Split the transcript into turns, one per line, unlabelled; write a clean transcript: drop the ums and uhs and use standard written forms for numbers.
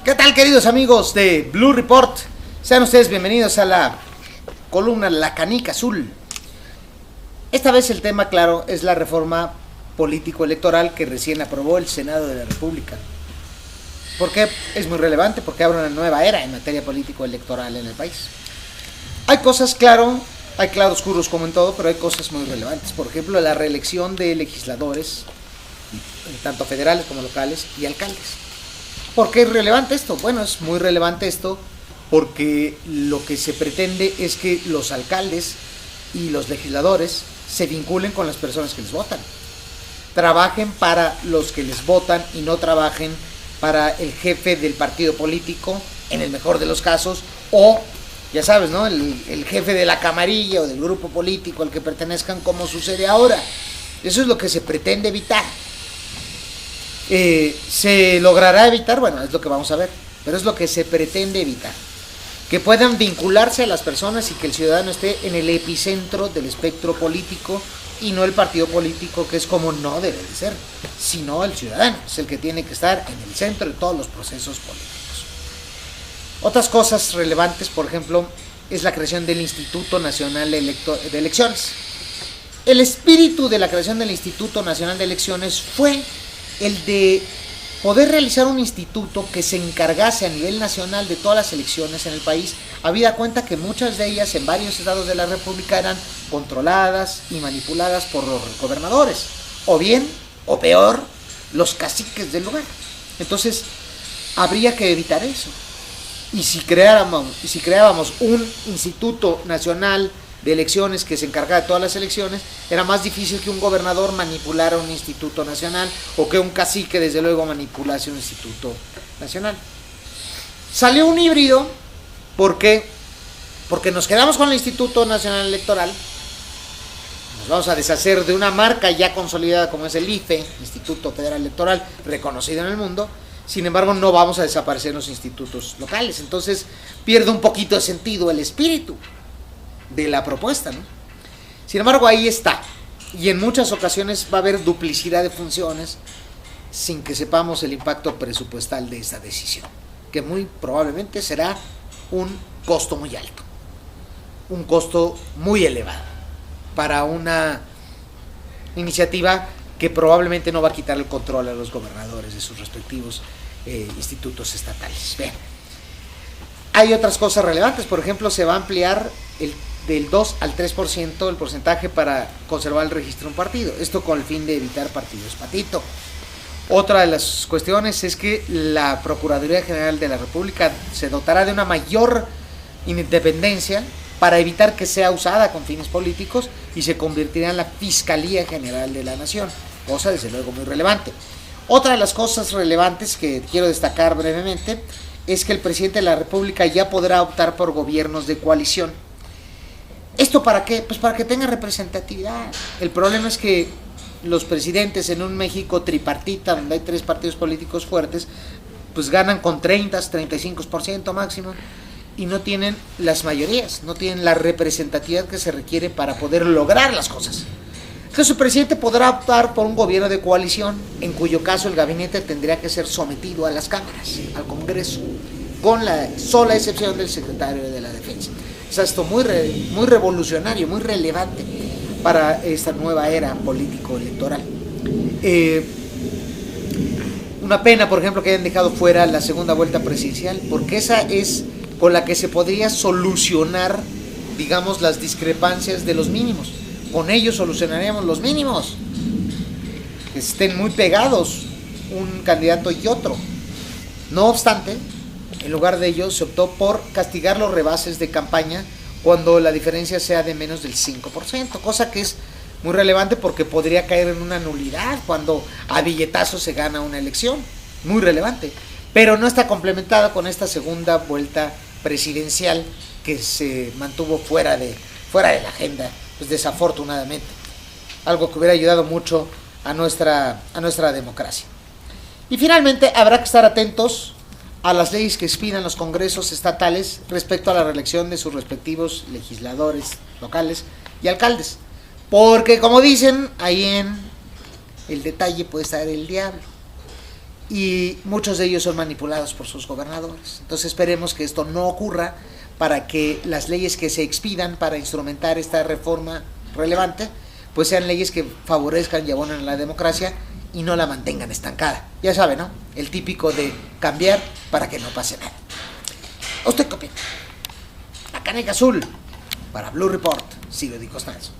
¿Qué tal, queridos amigos de Blue Report? Sean ustedes bienvenidos a la columna La Canica Azul. Esta vez el tema, claro, es la reforma político-electoral que recién aprobó el Senado de la República. ¿Por qué es muy relevante? Porque abre una nueva era en materia político-electoral en el país. Hay cosas, claro, hay claroscuros como en todo, pero hay cosas muy relevantes. Por ejemplo, la reelección de legisladores, tanto federales como locales, y alcaldes. ¿Por qué es relevante esto? Bueno, es muy relevante esto porque lo que se pretende es que los alcaldes y los legisladores se vinculen con las personas que les votan. Trabajen para los que les votan y no trabajen para el jefe del partido político, en el mejor de los casos, o, ya sabes, ¿no? El jefe de la camarilla o del grupo político al que pertenezcan, como sucede ahora. Eso es lo que se pretende evitar. ¿Se logrará evitar? Bueno, es lo que vamos a ver, pero es lo que se pretende evitar, que puedan vincularse a las personas y que el ciudadano esté en el epicentro del espectro político y no el partido político, que es como no debe de ser, sino el ciudadano es el que tiene que estar en el centro de todos los procesos políticos. Otras cosas relevantes, por ejemplo, es la creación del Instituto Nacional de Elecciones. El espíritu de la creación del Instituto Nacional de Elecciones fue el de poder realizar un instituto que se encargase a nivel nacional de todas las elecciones en el país, habida cuenta que muchas de ellas en varios estados de la República eran controladas y manipuladas por los gobernadores, o bien, o peor, los caciques del lugar. Entonces, habría que evitar eso. Y si creábamos un Instituto Nacional de Elecciones que se encargara de todas las elecciones, era más difícil que un gobernador manipulara un instituto nacional o que un cacique, desde luego, manipulase un instituto nacional. Salió un híbrido porque nos quedamos con el Instituto Nacional Electoral, nos vamos a deshacer de una marca ya consolidada como es el IFE, Instituto Federal Electoral, reconocido en el mundo. Sin embargo, no vamos a desaparecer los institutos locales. Entonces pierde un poquito de sentido el espíritu de la propuesta, ¿no? Sin embargo, ahí está, y en muchas ocasiones va a haber duplicidad de funciones sin que sepamos el impacto presupuestal de esta decisión, que muy probablemente será un costo muy alto, un costo muy elevado para una iniciativa que probablemente no va a quitar el control a los gobernadores de sus respectivos institutos estatales. Bien. Hay otras cosas relevantes, por ejemplo, se va a ampliar del 2 al 3% el porcentaje para conservar el registro de un partido, esto con el fin de evitar partidos patito. Otra de las cuestiones es que la Procuraduría General de la República se dotará de una mayor independencia para evitar que sea usada con fines políticos y se convertirá en la Fiscalía General de la Nación, cosa desde luego muy relevante. Otra de las cosas relevantes que quiero destacar brevemente es que el presidente de la República ya podrá optar por gobiernos de coalición. ¿Esto para qué? Pues para que tenga representatividad. El problema es que los presidentes en un México tripartita, donde hay 3 partidos políticos fuertes, pues ganan con 35% máximo y no tienen las mayorías, no tienen la representatividad que se requiere para poder lograr las cosas. Entonces el presidente podrá optar por un gobierno de coalición, en cuyo caso el gabinete tendría que ser sometido a las cámaras, al Congreso, con la sola excepción del secretario de la Defensa. Es esto muy revolucionario, muy relevante para esta nueva era político-electoral. Una pena, por ejemplo, que hayan dejado fuera la segunda vuelta presidencial, porque esa es con la que se podría solucionar, digamos, las discrepancias de los mínimos. Con ello solucionaríamos los mínimos, que estén muy pegados un candidato y otro. No obstante, en lugar de ello se optó por castigar los rebases de campaña cuando la diferencia sea de menos del 5%, cosa que es muy relevante porque podría caer en una nulidad cuando a billetazos se gana una elección, muy relevante, pero no está complementada con esta segunda vuelta presidencial que se mantuvo fuera de la agenda, pues desafortunadamente, algo que hubiera ayudado mucho a nuestra democracia. Y finalmente habrá que estar atentos a las leyes que expidan los congresos estatales respecto a la reelección de sus respectivos legisladores locales y alcaldes, porque como dicen, ahí en el detalle puede estar el diablo. y muchos de ellos son manipulados por sus gobernadores. Entonces esperemos que esto no ocurra, para que las leyes que se expidan para instrumentar esta reforma relevante pues sean leyes que favorezcan y abonen a la democracia y no la mantengan estancada. Ya saben, ¿no? El típico de cambiar para que no pase nada. ¿Usted qué opina? La caneca azul para Blue Report, Ciro Di Costanzo.